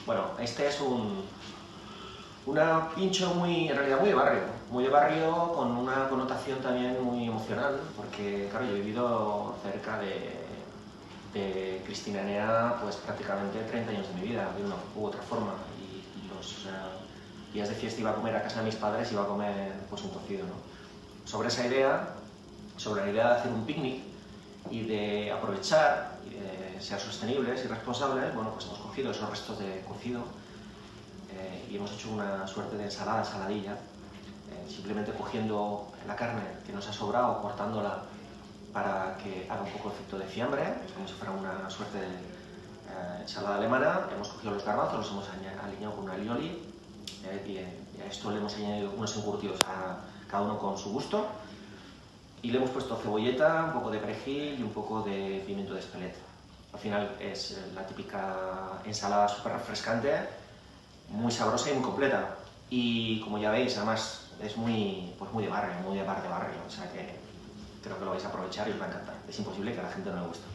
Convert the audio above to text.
Bueno, este es una pincho en realidad muy de barrio con una connotación también muy emocional, porque claro, yo he vivido cerca de Cristina Enea pues prácticamente 30 años de mi vida, de una u otra forma, y los días de fiesta iba a comer a casa de mis padres, iba a comer pues un cocido, ¿no? Sobre esa idea, sobre la idea de hacer un picnic y de aprovechar, y de ser sostenibles y responsables, bueno, pues hemos cogido esos restos de cocido y hemos hecho una suerte de saladilla, simplemente cogiendo la carne que nos ha sobrado, cortándola para que haga un poco de efecto de fiambre, como si fuera una suerte de ensalada alemana. Hemos cogido los garbanzos, los hemos alineado con un alioli y a esto le hemos añadido unos encurtidos a cada uno con su gusto. Y le hemos puesto cebolleta, un poco de perejil y un poco de pimiento de espeleta. Al final es la típica ensalada súper refrescante, muy sabrosa y muy completa. Y como ya veis, además es pues muy de barrio, muy de bar de barrio. O sea que creo que lo vais a aprovechar y os va a encantar. Es imposible que a la gente no le guste.